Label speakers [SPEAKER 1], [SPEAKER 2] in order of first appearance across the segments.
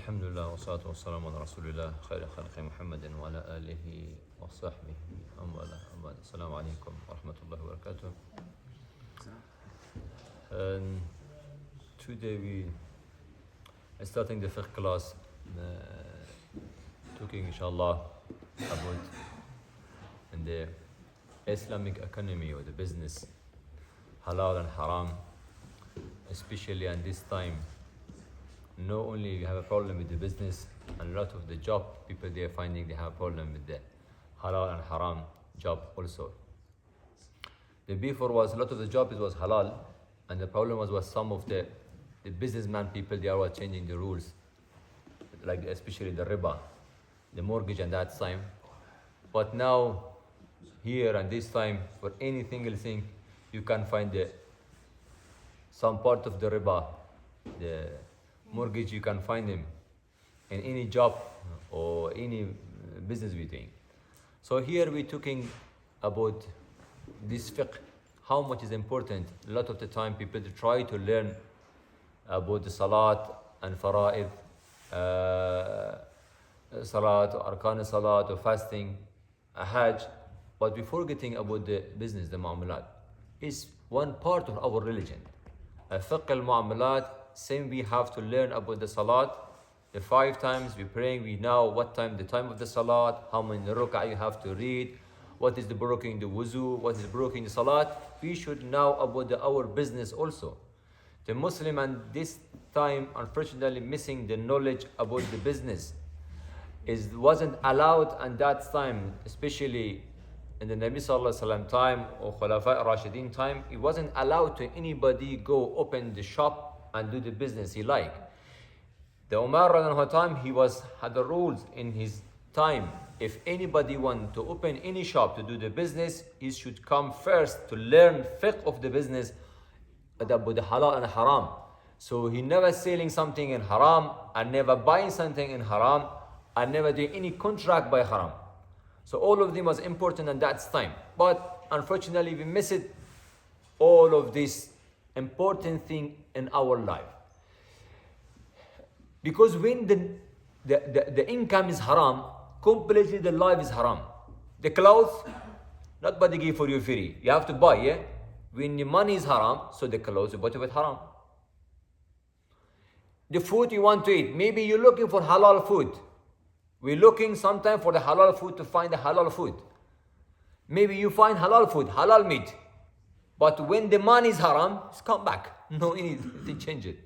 [SPEAKER 1] Alhamdulillah wa salatu wa salamu ala Rasulillah khayri khalqi Muhammadin wa ala alihi wa sahbihi amwala amwala. Assalamu alaikum wa rahmatullahi wa barakatuh. And today we are starting the fiqh class, talking inshallah about in the Islamic economy or the business, halal and haram, especially at this time. Not only you have a problem with the business, and a lot of the job people they are finding they have a problem with the halal and haram job also. The before was a lot of the job it was halal, and the problem was some of the businessman people they are changing the rules, like especially the riba, the mortgage and that time. But now here and this time for any single thing you can find some part of the riba, the mortgage you can find them in any job or any business we're doing. So here we're talking about this fiqh, how much is important. A lot of the time people try to learn about the salat and fara'id, salat or arkan salat or fasting, hajj, but before getting about the business, the mu'amalat is one part of our religion. Fiqh al-mu'amalat, same we have to learn about the salat, the 5 times we're praying, we know what time, the time of the salat, how many rak'ah you have to read, what is the breaking the wuzu, what is breaking the salat. We should know about our business also. The Muslim and this time unfortunately missing the knowledge about the business. Wasn't allowed at that time, especially in the Nabi Sallallahu Alaihi Wasallam time or Khulafa Rashidin time. It wasn't allowed to anybody go open the shop and do the business he liked. The Umar radiallahu time, he had the rules in his time. If anybody want to open any shop to do the business, he should come first to learn fiqh of the business about the halal and haram. So he never selling something in haram, and never buying something in haram, and never doing any contract by haram. So all of them was important at that time. But unfortunately we miss it, all of this important thing in our life. Because when the income is haram, completely the life is haram. The clothes, nobody give for you free. You have to buy, yeah? When the money is haram, so the clothes you bought with haram. The food you want to eat, maybe you're looking for halal food. We're looking sometimes for the halal food to find the halal food. Maybe you find halal food, halal meat. But when the money is haram, it's come back. No anything change it.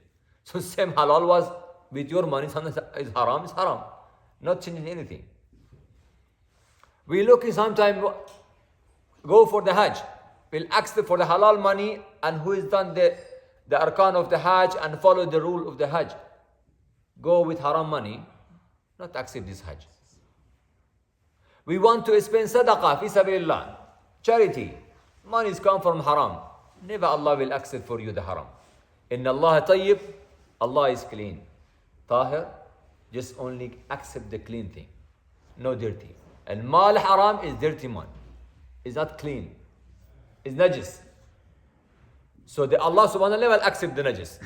[SPEAKER 1] So same halal was with your money, sometimes is haram. Not changing anything. We looking sometimes go for the hajj. We'll ask for the halal money, and who has done the arkan of the hajj and follow the rule of the hajj. Go with haram money, not accept this hajj. We want to spend sadaqah fi sabilillah, charity. Money is come from haram. Never Allah will accept for you the haram. Inna Allah tayyib, Allah is clean. Tahir, just only accept the clean thing, no dirty. And mal haram is dirty man. It's not clean. It's najis. So the Allah subhanahu wa ta'ala will accept the najis.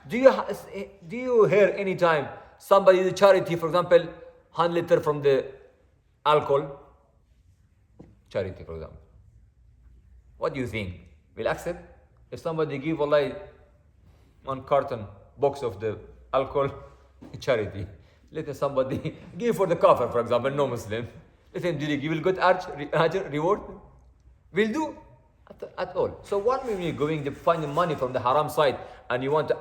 [SPEAKER 1] Do you hear any time somebody the charity, for example, 100 liter from the alcohol? Charity, for example. What do you think? Will accept? If somebody give Allah 1 carton box of the alcohol, charity. Let somebody give for the kafir, for example, no Muslim. Let him do it. You will get ajr, reward. Will do at all. So what when you're going to find the money from the haram side and you want to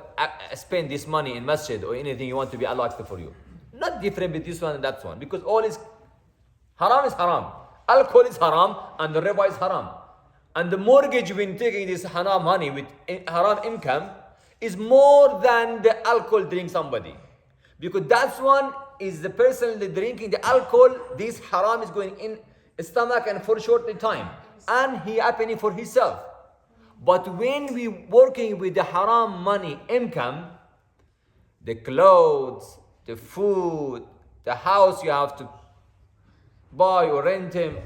[SPEAKER 1] spend this money in masjid or anything you want to be Allah accept for you? Not different with this one and that one, because all is haram, alcohol is haram, and the riba is haram. And the mortgage when taking this haram money with haram income is more than the alcohol drink somebody. Because that's one is the person drinking the alcohol, this haram is going in stomach and for a short time. And he happening for himself. But when we working with the haram money income, the clothes, the food, the house you have to buy or rent him,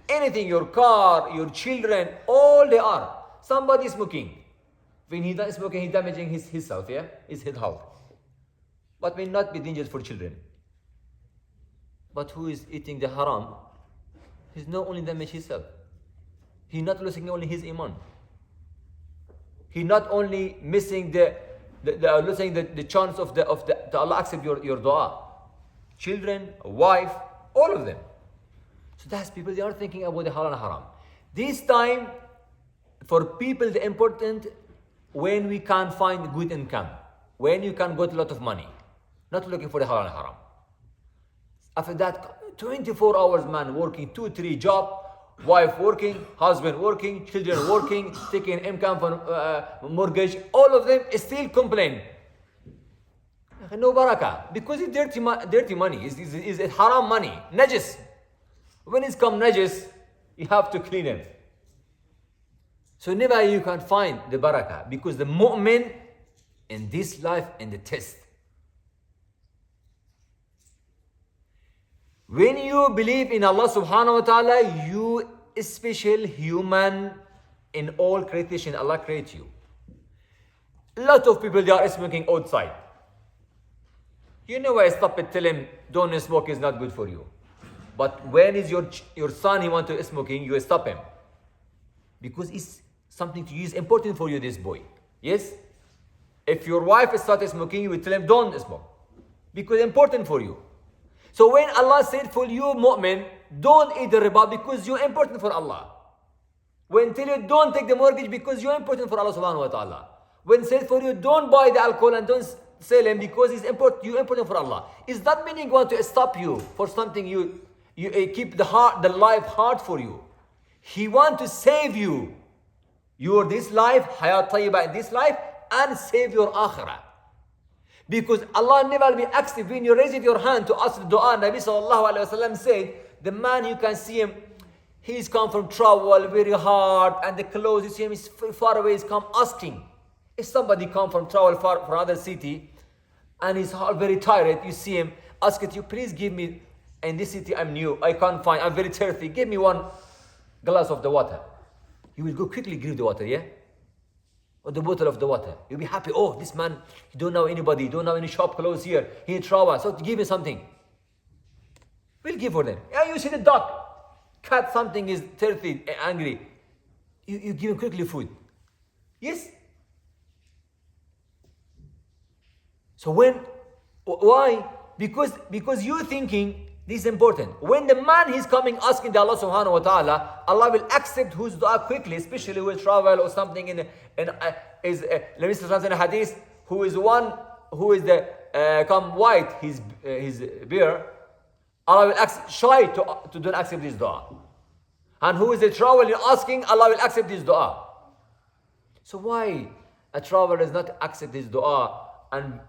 [SPEAKER 1] anything, your car, your children, all they are. Somebody is smoking. When he does smoking, he's damaging himself, yeah? His health. but may not be dangerous for children. But who is eating the haram, he's not only damaging himself, he's not losing only his iman, he's not only missing losing the chance of the Allah accept your dua. Children, wife, all of them. So that's people, they are thinking about the halal and haram. This time, for people, the important, when we can find good income, when you can get a lot of money, not looking for the halal and haram. After that, 24 hours man working 2-3 job, wife working, husband working, children working, taking income from mortgage, all of them still complain. No barakah, because it's dirty money, it's haram money, najis. When it's come najis, you have to clean it. So never you can find the barakah, because the mu'min in this life in the test. When you believe in Allah subhanahu wa ta'ala, you a special human in all creation. Allah creates you. A lot of people, they are smoking outside. You know, I stop and tell him, don't smoke, is not good for you. But when is your son, he want to smoking, you stop him. Because it's something to use important for you, this boy. Yes? If your wife started smoking, you will tell him, don't smoke. Because it's important for you. So when Allah said for you, mu'min, don't eat the riba because you're important for Allah. When tell you, don't take the mortgage because you're important for Allah subhanahu wa ta'ala. When said for you, don't buy the alcohol and don't sell him because you're important for Allah. Is that meaning want to stop you for something you keep the life hard for you? He want to save you. Your this life, hayat tayyibah in this life, and save your akhirah. Because Allah never be active when you raise your hand to ask the dua. Nabi sallallahu alayhi wa sallam said, the man you can see him, he's come from travel very hard, and the clothes you see him is far away, he's come asking. If somebody come from travel far from another city and he's very tired, you see him, ask it, you please give me, in this city I'm new, I can't find, I'm very thirsty, give me one glass of the water. You will go quickly give the water, yeah? Or the bottle of the water. You'll be happy. Oh, this man, he don't know anybody, don't know any shop close here. He in trouble, so give me something. We'll give for them. Yeah, you see the dog, cat, something is thirsty, angry. You give him quickly food. Yes? So why? Because you thinking this is important. When the man is coming asking the Allah subhanahu wa ta'ala, Allah will accept his dua quickly, especially with travel or something let me say something in a hadith, who is one who is come white, his beard, Allah will shy to don't accept his dua. And who is a traveler asking, Allah will accept his dua. So why a traveler does not accept his dua, and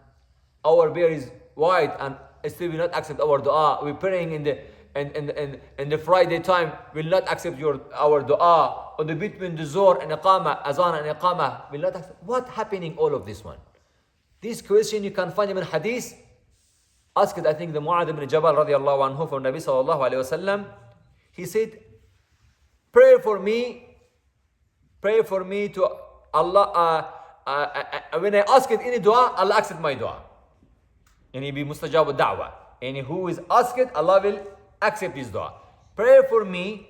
[SPEAKER 1] our beard is white and still will not accept our dua? We're praying in the Friday time, will not accept our dua. On the between the Zohar and Iqamah, Azan and Iqamah, will not accept. What happening all of this one? This question you can find in hadith. Asked, I think, the Mu'adh ibn Jabal radiallahu anhu from Nabi sallallahu alayhi wa sallam. He said, pray for me to Allah. When I ask it any dua, Allah accept my dua. And he be mustajab da'wah. And who is asked, Allah will accept his dua. Pray for me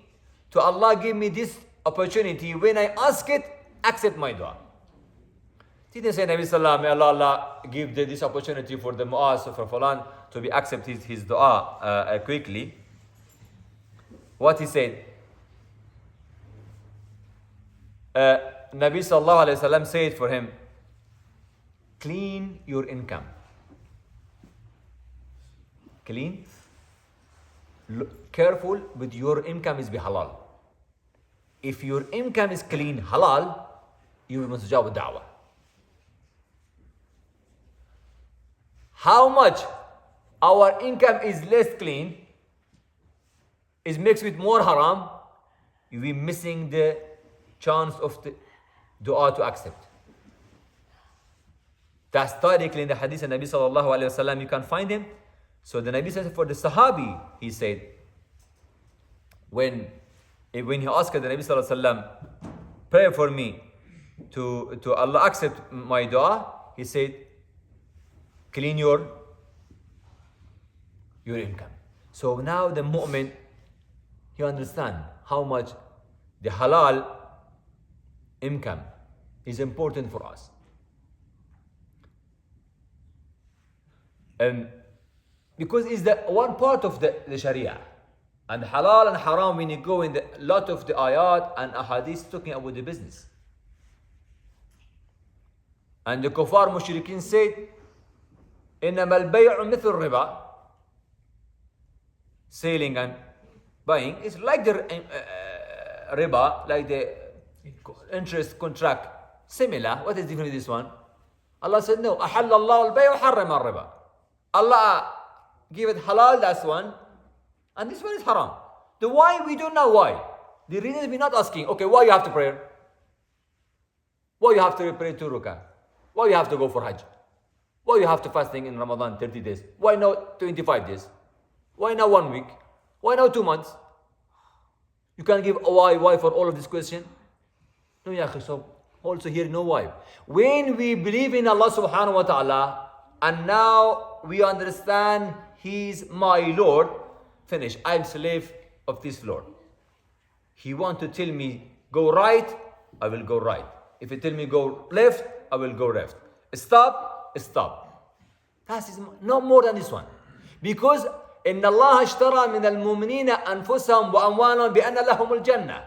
[SPEAKER 1] to Allah give me this opportunity. When I ask it, accept my dua. Didn't say Nabi sallallahu may Allah give this opportunity for the Mu'az, for Fulan, to be accepted his dua quickly. What he said? Nabi sallallahu alayhi wa sallam said for him, clean your income. Clean. Careful with your income is be halal. If your income is clean, halal, you will mustajab da'wah. How much our income is less clean, is mixed with more haram, you will be missing the chance of the dua to accept. That's tariqly in the hadith of Nabi sallallahu alayhi wa sallam, you can find him. So the Nabi said for the Sahabi, he said, when he asked the Nabi sallallahu alayhi wa sallam, pray for me to Allah accept my dua, he said, clean your your income. So now the mu'min, he understands how much the halal income is important for us. Because it's the one part of the Sharia. And halal and haram, when you go in the lot of the ayat and ahadith talking about the business. And the kuffar mushrikeen said, إِنَّمَا الْبَيْعُ مِثْلُ الرِّبَى. Selling and buying is like the riba, like the interest contract. Similar. What is different with this one? Allah said, no. أَحَلَّ اللَّهُ الْبَيْعُ وَحَرَّمَ الرِّبَى. Allah give it halal, that's one. And this one is haram. The why, we don't know why. The reason we're not asking, okay, why you have to pray? Why you have to pray 2 rakah? Why you have to go for Hajj? Why you have to fasting in Ramadan 30 days? Why not 25 days? Why not 1 week? Why not 2 months? You can't give a why for all of this question? No, ya akhi, so also here no why. When we believe in Allah subhanahu wa ta'ala, and now we understand He's my Lord, finish. I'm slave of this Lord. He wants to tell me go right, I will go right. If he tell me go left, I will go left. Stop, stop. That is no more than this one. Because إن الله اشترى من المؤمنين أنفسهم وأموالهم بأن لهم الجنة.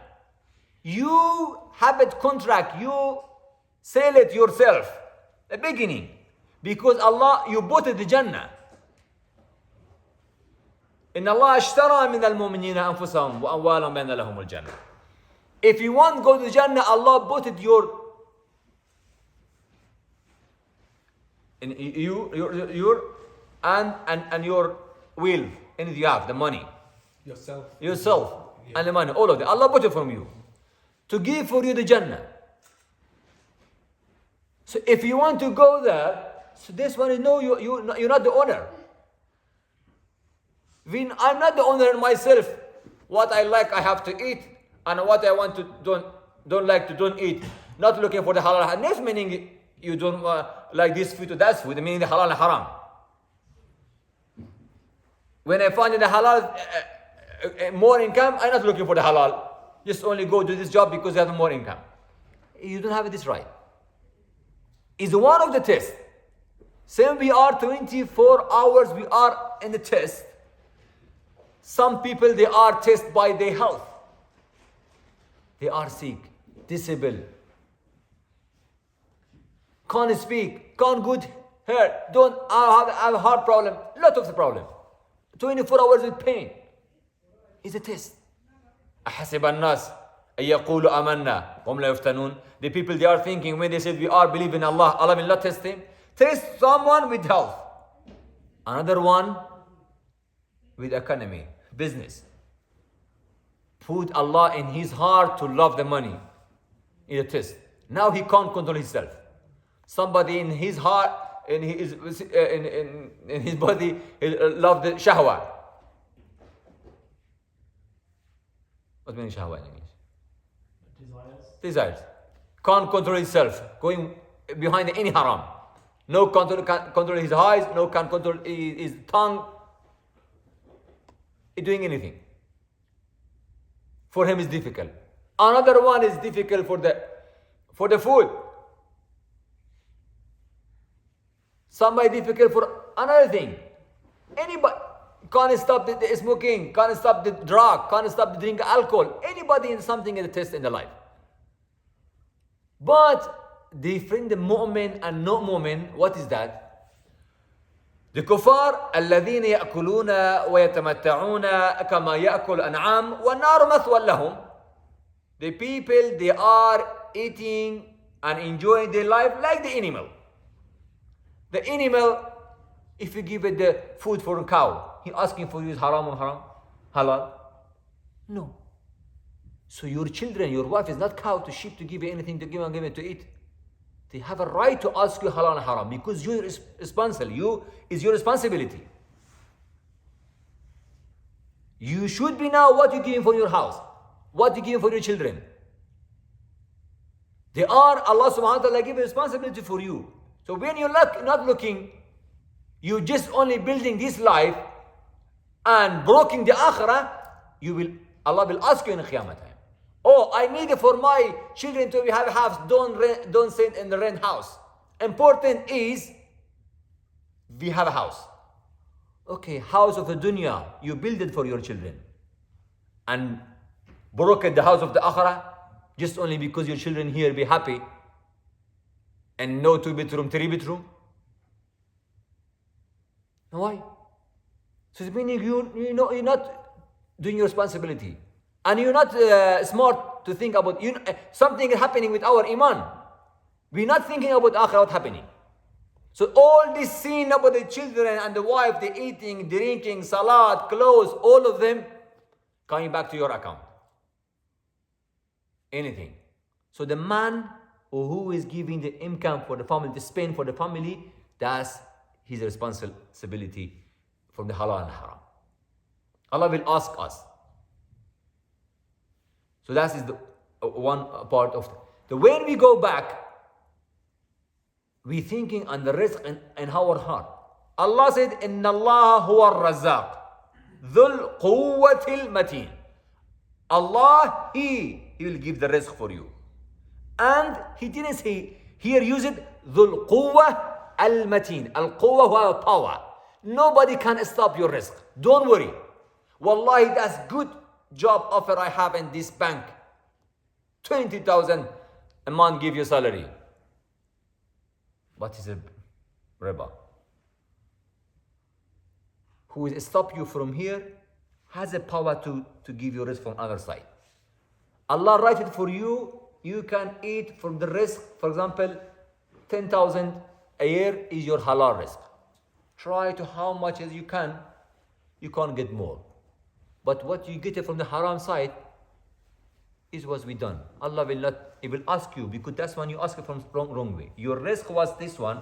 [SPEAKER 1] You have a contract, you sell it yourself, the beginning. Because Allah, you bought the Jannah. إن الله اشترى من المؤمنين أنفسهم وأموالهم بأن لهم الجنة. If you want to go to Jannah, Allah bought it your and your will, and you have the money. Yourself. Yeah. And the money, all of it. Allah bought it from you to give for you the Jannah. So if you want to go there, so this one is no, you're not the owner. I'm not the owner myself. What I like, I have to eat, and what I want to don't like to don't eat. Not looking for the halal hadith, meaning you don't like this food or that food, meaning the halal and haram. When I find in the halal more income, I'm not looking for the halal. Just only go do this job because you have more income. You don't have this right. It's one of the tests. Same we are 24 hours, we are in the test. Some people, they are tested by their health. They are sick, disabled, can't speak, can't good hair, don't have a heart problem, lot of the problem. 24 hours with pain. It's a test. أحسب الناس أن يقولوا آمنا وهم لا يفتنون. The people, they are thinking when they said we are believing in Allah, Allah will not test him. Test someone with health. Another one with economy, business. Put Allah in his heart to love the money. In a test. Now he can't control himself. Somebody in his heart, in his body, he love the shahwa. What means shahwa in English? Desires. Can't control himself. Going behind any haram. No can't control his eyes. No can't control his tongue. He's doing anything. For him is difficult. Another one is difficult for the food. Somebody difficult for another thing. Anybody can't stop the smoking, can't stop the drug, can't stop the drink alcohol. Anybody in something is a test in their life. But different the mu'min and no mu'min, what is that? The kuffar الذين يأكلون ويتمتعون كما يأكل الأنعام والنار مثوى لهم. The people, they are eating and enjoying their life like the animal. The animal, if you give it the food for a cow, he asking for you is haram or haram? Halal? No. So your children, your wife is not cow to sheep to give you anything to give and give it to eat. They have a right to ask you halal and haram because you're responsible. Is your responsibility. You should be now what you're giving for your house, what you're giving for your children. They are, Allah subhanahu wa ta'ala give a responsibility for you. So when you're not looking, you just only building this life and broken the akhirah, Allah will ask you in Qiyamah time. Oh, I need it for my children to have a house. Don't sit in the rent house. Important is we have a house. Okay, house of the dunya, you build it for your children. And broke the house of the akhirah just only because your children here be happy and no 2-bedroom, 3-bedroom. Why? So it's meaning you're not doing your responsibility. And you're not smart to think about something is happening with our iman. We're not thinking about akhirah, what's happening. So all this scene about the children and the wife, the eating, drinking, salat, clothes, all of them coming back to your account. Anything. So the man who is giving the income for the family, to spend for the family, that's his responsibility from the halal and haram. Allah will ask us. So that is the one part of the when we go back, we thinking on the risk in our heart. Allah said, Inna Allah huwa al-Razzaq, dhul quwwatil mateen. Allah, He will give the risk for you. And He didn't say, here use it, dhul quwwa al-mateen. Al-quwwa huwa power. Nobody can stop your risk. Don't worry. Wallahi, that's good job offer I have in this bank. 20,000 a month give you salary. What is a riba? Who will stop you from here has the power to give you risk from other side. Allah write it for you. You can eat from the risk. For example, 10,000 a year is your halal risk. Try to how much as you can. You can't get more. But what you get from the haram side is what we done. Allah will not, He will ask you, because that's when you ask it from wrong way. Your risk was this one,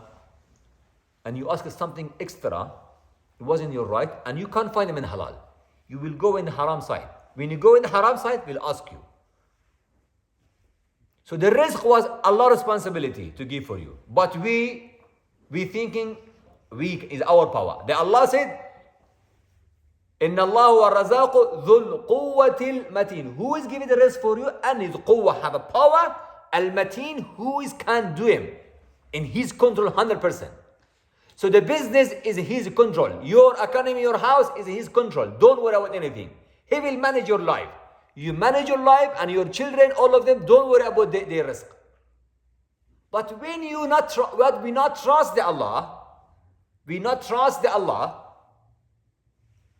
[SPEAKER 1] and you ask something extra, it wasn't your right, and you can't find them in halal. You will go in the haram side. When you go in the haram side, we'll ask you. So the risk was Allah's responsibility to give for you. But we thinking weak is our power. The Allah said, Inna Allah wa razaqu dhul quwwatil mateen. Who is giving the risk for you? And his quwwah have a power. Al-mateen, who is can do him in his control 100%. So the business is his control. Your economy, your house is his control. Don't worry about anything. He will manage your life. You manage your life and your children, all of them, don't worry about their risk. But when we not trust the Allah,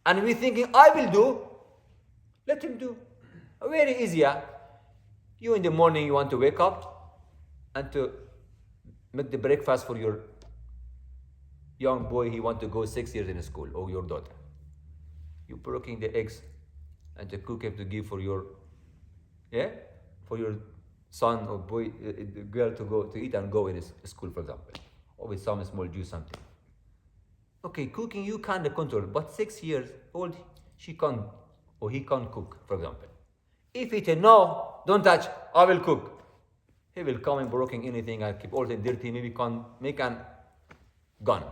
[SPEAKER 1] and we thinking, I will do, let him do. Very easy. You in the morning, you want to wake up and to make the breakfast for your young boy, he want to go 6 years in school, or your daughter. You breaking the eggs and to cook him to give for your son or boy, girl to go to eat and go in school, for example, or with some small juice, something. Okay, cooking you can't control, but 6 years old, she can't or he can't cook, for example. If he say, no, don't touch, I will cook. He will come and broken anything and keep all the dirty, maybe can make an gun.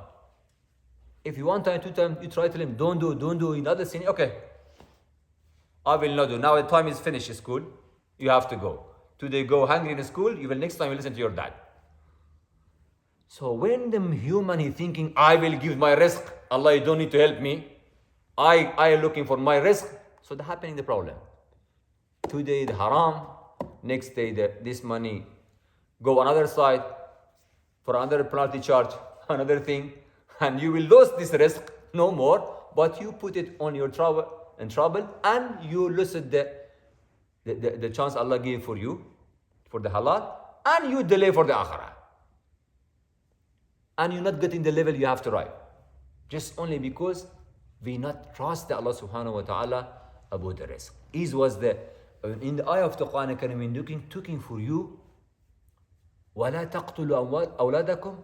[SPEAKER 1] If you 1 time, 2 times, you try to tell him, don't do, another thing, okay. I will not do. Now the time is finished school, you have to go. Today go hungry in school, you will next time you listen to your dad. So when the human is thinking, I will give my risk, Allah, you don't need to help me. I am looking for my risk. So that's happening the problem. Today the haram, next day this money go another side for another penalty charge, another thing, and you will lose this risk no more, but you put it on your trouble, and you lose the chance Allah gave for you, for the halal, and you delay for the akhirah. And you're not getting the level you have to write. Just only because we not trust Allah subhanahu wa ta'ala about the risk. Is was in the ayah of the Quran Karim talking for you, وَلَا تَقْتُلُوا أَوْلَادَكُمْ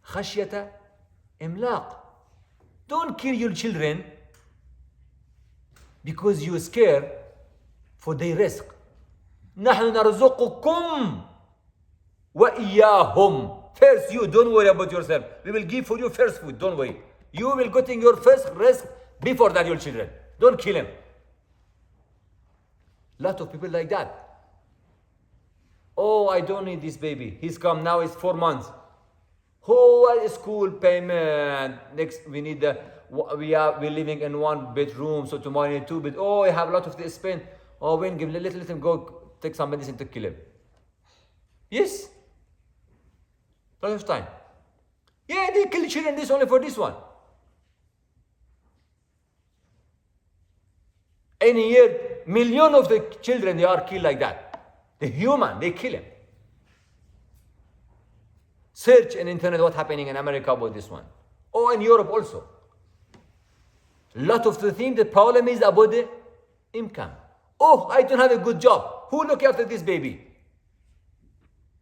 [SPEAKER 1] خَشْيَةَ إِمْلَاقٍ. Don't kill your children because you're scared for their risk. نَحْنُ نَرْزُقُكُمْ وَإِيَّاهُمْ. First, you don't worry about yourself. We will give for you first food. Don't worry. You will getting your first risk before that your children. Don't kill him. Lot of people like that. Oh, I don't need this baby. He's come now, it's 4 months. Oh, school payment. Next, we need we're living in 1 bedroom, so tomorrow we need 2 bed. Oh, I have a lot of this spend. Oh, when give let him go take some medicine to kill him. Yes. Lot of time. Yeah, they kill children this only for this one. Any year, million of the children they are killed like that. The human, they kill him. Search on internet what's happening in America about this one. Oh, in Europe also. Lot of the things, the problem is about the income. Oh, I don't have a good job. Who look after this baby?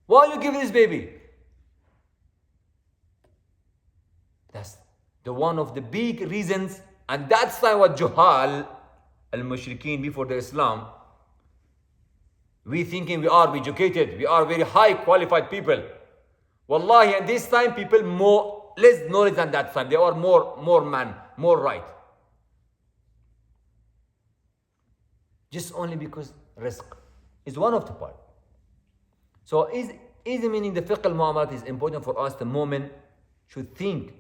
[SPEAKER 1] Why you give this baby? That's the one of the big reasons, and that's why what Juhal al-Mushrikeen before the Islam, we thinking we are educated, we are very high qualified people. Wallahi, and this time people less knowledge than that time. They are more man, more right. Just only because risk is one of the part. So is meaning the fiqh al-mu'amalat is important for us. The moment should think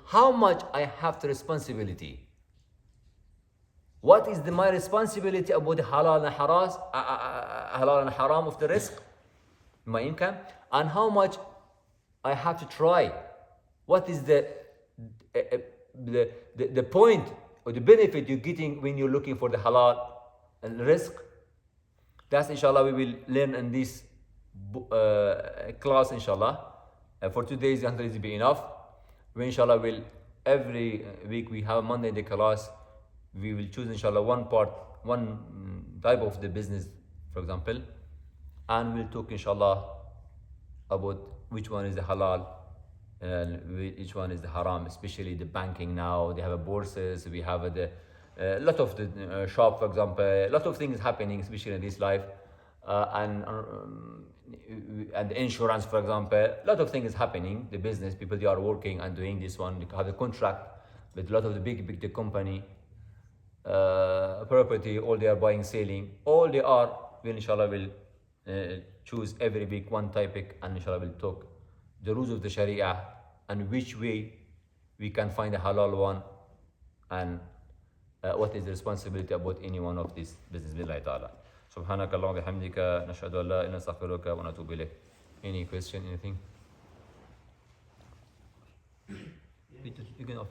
[SPEAKER 1] how much I have the responsibility. What is my responsibility about the halal and haram of the risk, my income, and how much I have to try? What is the point or the benefit you're getting when you're looking for the halal and risk? That's inshallah we will learn in this class inshallah. For 2 days it will be enough. We inshallah will every week we have a Monday in the class. We will choose inshallah one type of the business, for example, and we'll talk inshallah about which one is the halal and which one is the haram, especially the banking now. They have a bourses, we have a lot of the shop, for example, a lot of things happening, especially in this life, and the insurance, for example, a lot of things happening. The business people, they are working and doing this one. They have a contract with a lot of the big company. Property, all they are buying, selling, all they are, we inshallah will choose every week one topic, and inshallah will talk the rules of the Sharia and which way we can find a halal one, and what is the responsibility about any one of these business. Billahi ta'ala. Subhanakallah wa bihamdika nashhadu an la ilaha illa anta astaghfiruka wa natubu ilayk. Any question, anything? You can off.